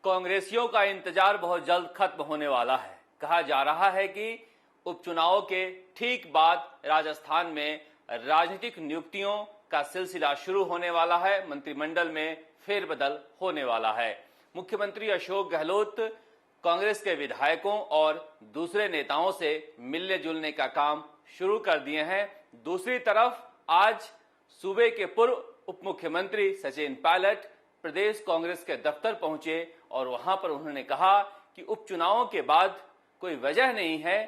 कांग्रेसियों का इंतजार बहुत जल्द खत्म होने वाला है। कहा जा रहा है कि उपचुनाव के ठीक बाद राजस्थान में राजनीतिक नियुक्तियों का सिलसिला शुरू होने वाला है। मंत्रिमंडल में फेरबदल होने वाला है। मुख्यमंत्री अशोक गहलोत कांग्रेस के विधायकों और दूसरे नेताओं से मिलने जुलने का काम शुरू कर दिए हैं। दूसरी तरफ आज सूबे के पूर्व उप मुख्यमंत्री सचिन पायलट प्रदेश कांग्रेस के दफ्तर पहुंचे और वहां पर उन्होंने कहा कि उपचुनावों के बाद कोई वजह नहीं है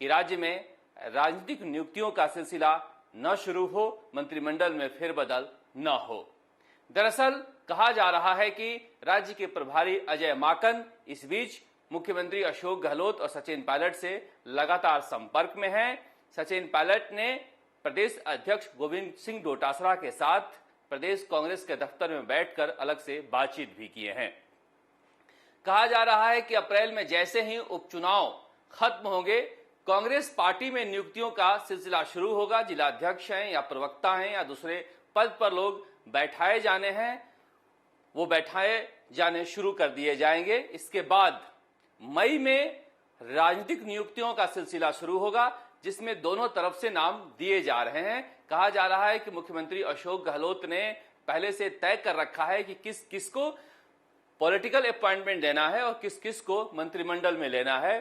कि राज्य में राजनीतिक नियुक्तियों का सिलसिला न शुरू हो, मंत्रिमंडल में फेरबदल न हो। दरअसल कहा जा रहा है कि राज्य के प्रभारी अजय माकन इस बीच मुख्यमंत्री अशोक गहलोत और सचिन पायलट से लगातार संपर्क में हैं। सचिन पायलट ने प्रदेश अध्यक्ष गोविंद सिंह डोटासरा के साथ प्रदेश कांग्रेस के दफ्तर में बैठकर अलग से बातचीत भी किए हैं। कहा जा रहा है कि अप्रैल में जैसे ही उपचुनाव खत्म होंगे, कांग्रेस पार्टी में नियुक्तियों का सिलसिला शुरू होगा। जिलाध्यक्ष हैं या प्रवक्ता हैं या दूसरे पद पर लोग बैठाए जाने हैं, वो बैठाए जाने शुरू कर दिए जाएंगे। इसके बाद मई में राजनीतिक नियुक्तियों का सिलसिला शुरू होगा, जिसमें दोनों तरफ से नाम दिए जा रहे हैं। कहा जा रहा है कि मुख्यमंत्री अशोक गहलोत ने पहले से तय कर रखा है कि किस किस को पॉलिटिकल अपॉइंटमेंट देना है और किस किस को मंत्रिमंडल में लेना है,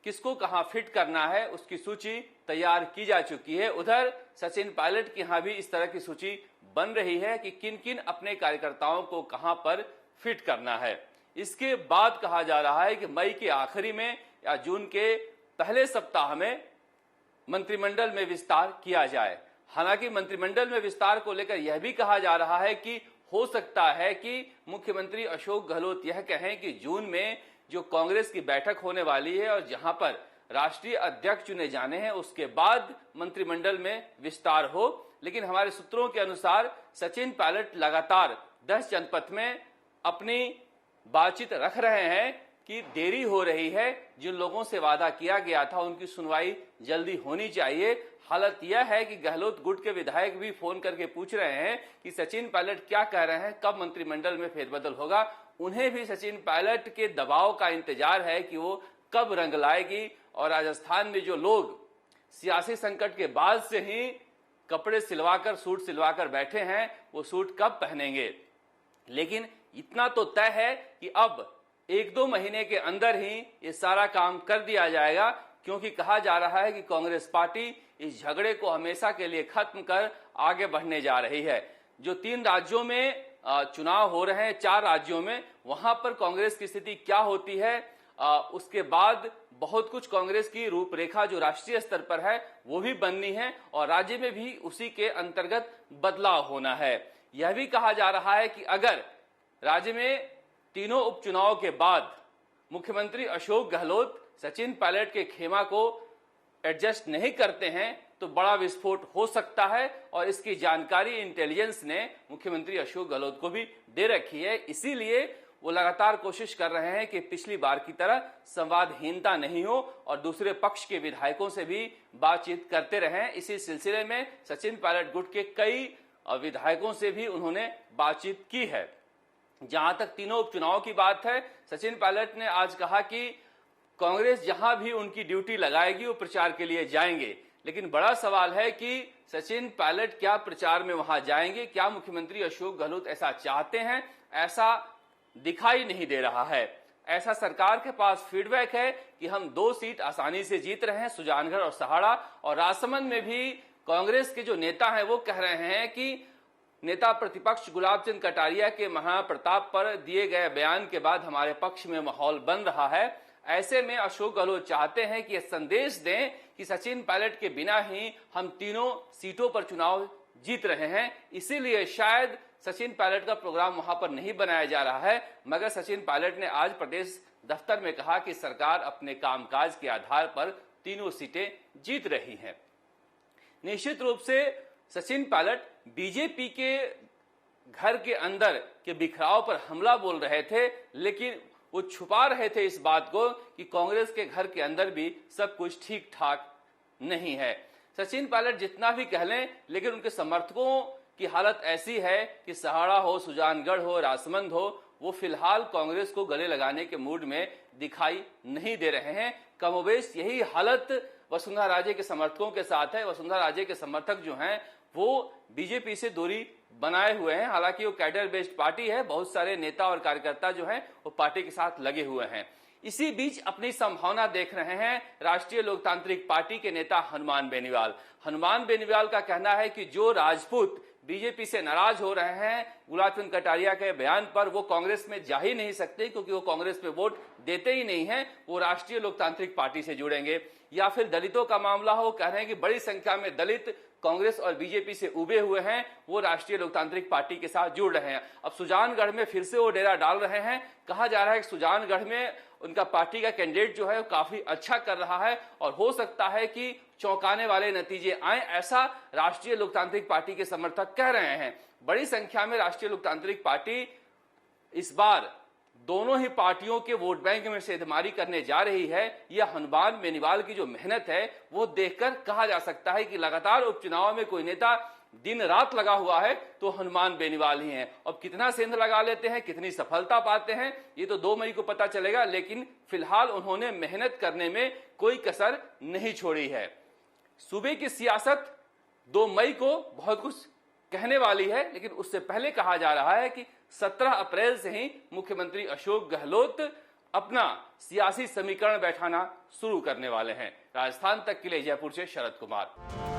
किसको कहां फिट करना है, उसकी सूची तैयार की जा चुकी है। उधर सचिन पायलट के यहां भी इस तरह की सूची बन रही है कि किन किन अपने कार्यकर्ताओं को कहां पर फिट करना है। इसके बाद कहा जा रहा है कि मई के आखिरी में या जून के पहले सप्ताह में मंत्रिमंडल में विस्तार किया जाए। हालांकि मंत्रिमंडल में विस्तार को लेकर यह भी कहा जा रहा है कि हो सकता है कि मुख्यमंत्री अशोक गहलोत यह कहें कि जून में जो कांग्रेस की बैठक होने वाली है और जहां पर राष्ट्रीय अध्यक्ष चुने जाने हैं, उसके बाद मंत्रिमंडल में विस्तार हो। लेकिन हमारे सूत्रों के अनुसार सचिन पायलट लगातार 10 जनपद में अपनी बातचीत रख रहे हैं कि देरी हो रही है। जिन लोगों से वादा किया गया था उनकी सुनवाई जल्दी होनी चाहिए। हालत यह है कि गहलोत गुट के विधायक भी फोन करके पूछ रहे हैं कि सचिन पायलट क्या कह रहे हैं, कब मंत्रिमंडल में फेरबदल होगा। उन्हें भी सचिन पायलट के दबाव का इंतजार है कि वो कब रंग लाएगी और राजस्थान में जो लोग सियासी संकट के बाद से ही कपड़े सिलवाकर, सूट सिलवाकर बैठे हैं, वो सूट कब पहनेंगे। लेकिन इतना तो तय है कि अब 1-2 महीने के अंदर ही ये सारा काम कर दिया जाएगा, क्योंकि कहा जा रहा है कि कांग्रेस पार्टी इस झगड़े को हमेशा के लिए खत्म कर आगे बढ़ने जा रही है। जो 3 राज्यों में चुनाव हो रहे हैं, 4 राज्यों में, वहां पर कांग्रेस की स्थिति क्या होती है, उसके बाद बहुत कुछ कांग्रेस की रूपरेखा जो राष्ट्रीय स्तर पर है वो भी बननी है और राज्य में भी उसी के अंतर्गत बदलाव होना है। यह भी कहा जा रहा है कि अगर राज्य में तीनों उपचुनाव के बाद मुख्यमंत्री अशोक गहलोत सचिन पायलट के खेमा को एडजस्ट नहीं करते हैं तो बड़ा विस्फोट हो सकता है और इसकी जानकारी इंटेलिजेंस ने मुख्यमंत्री अशोक गहलोत को भी दे रखी है। इसीलिए वो लगातार कोशिश कर रहे हैं कि पिछली बार की तरह संवादहीनता नहीं हो और दूसरे पक्ष के विधायकों से भी बातचीत करते रहें। इसी सिलसिले में सचिन पायलट गुट के कई विधायकों से भी उन्होंने बातचीत की है। जहां तक तीनों उपचुनाव की बात है, सचिन पायलट ने आज कहा कि कांग्रेस जहां भी उनकी ड्यूटी लगाएगी वो प्रचार के लिए जाएंगे। लेकिन बड़ा सवाल है कि सचिन पायलट क्या प्रचार में वहां जाएंगे? क्या मुख्यमंत्री अशोक गहलोत ऐसा चाहते हैं? ऐसा दिखाई नहीं दे रहा है। ऐसा सरकार के पास फीडबैक है कि हम 2 सीट आसानी से जीत रहे हैं, सुजानगढ़ और सहाड़ा। और राजसमंद में भी कांग्रेस के जो नेता हैं वो कह रहे हैं कि नेता प्रतिपक्ष गुलाब चंद कटारिया के महाप्रताप पर दिए गए बयान के बाद हमारे पक्ष में माहौल बन रहा है। ऐसे में अशोक गहलोत चाहते हैं कि यह संदेश दें कि सचिन पायलट के बिना ही हम तीनों सीटों पर चुनाव जीत रहे हैं। इसीलिए शायद सचिन पायलट का प्रोग्राम वहां पर नहीं बनाया जा रहा है। मगर सचिन पायलट ने आज प्रदेश दफ्तर में कहा कि सरकार अपने कामकाज के आधार पर तीनों सीटें जीत रही है। निश्चित रूप से सचिन पायलट बीजेपी के घर के अंदर के बिखराव पर हमला बोल रहे थे, लेकिन वो छुपा रहे थे इस बात को कि कांग्रेस के घर के अंदर भी सब कुछ ठीक ठाक नहीं है। सचिन पायलट जितना भी कह लें, लेकिन उनके समर्थकों की हालत ऐसी है कि सहाड़ा हो, सुजानगढ़ हो, राजसमंद हो, वो फिलहाल कांग्रेस को गले लगाने के मूड में दिखाई नहीं दे रहे हैं। कमोबेश यही हालत वसुंधरा राजे के समर्थकों के साथ है। वसुंधरा राजे के समर्थक जो हैं वो बीजेपी से दूरी बनाए हुए हैं। हालांकि वो कैडर बेस्ड पार्टी है, बहुत सारे नेता और कार्यकर्ता जो हैं वो पार्टी के साथ लगे हुए हैं। इसी बीच अपनी संभावना देख रहे हैं राष्ट्रीय लोकतांत्रिक पार्टी के नेता हनुमान बेनीवाल। हनुमान बेनीवाल का कहना है कि जो राजपूत बीजेपी से नाराज हो रहे हैं गुलाब चंद कटारिया के बयान पर, वो कांग्रेस में जा ही नहीं सकते क्योंकि वो कांग्रेस में वोट देते ही नहीं हैं। वो राष्ट्रीय लोकतांत्रिक पार्टी से जुड़ेंगे। या फिर दलितों का मामला हो, कह रहे हैं कि बड़ी संख्या में दलित कांग्रेस और बीजेपी से उबे हुए हैं, वो राष्ट्रीय लोकतांत्रिक पार्टी के साथ जुड़ रहे हैं। अब सुजानगढ़ में फिर से वो डेरा डाल रहे हैं। कहा जा रहा है कि सुजानगढ़ में उनका पार्टी का कैंडिडेट जो है वो काफी अच्छा कर रहा है और हो सकता है कि चौंकाने वाले नतीजे आए, ऐसा राष्ट्रीय लोकतांत्रिक पार्टी के समर्थक कह रहे हैं। बड़ी संख्या में राष्ट्रीय लोकतांत्रिक पार्टी इस बार दोनों ही पार्टियों के वोट बैंक में सेंधमारी करने जा रही है। यह हनुमान बेनीवाल की जो मेहनत है वो देखकर कहा जा सकता है कि लगातार उपचुनाव में कोई नेता दिन रात लगा हुआ है तो हनुमान बेनीवाल ही हैं। अब कितना सेंध लगा लेते हैं, कितनी सफलता पाते हैं, ये तो 2 मई को पता चलेगा। लेकिन फिलहाल उन्होंने मेहनत करने में कोई कसर नहीं छोड़ी है। सूबे की सियासत 2 मई को बहुत कुछ कहने वाली है, लेकिन उससे पहले कहा जा रहा है कि 17 अप्रैल से ही मुख्यमंत्री अशोक गहलोत अपना सियासी समीकरण बैठाना शुरू करने वाले हैं। राजस्थान तक के लिए जयपुर से शरद कुमार।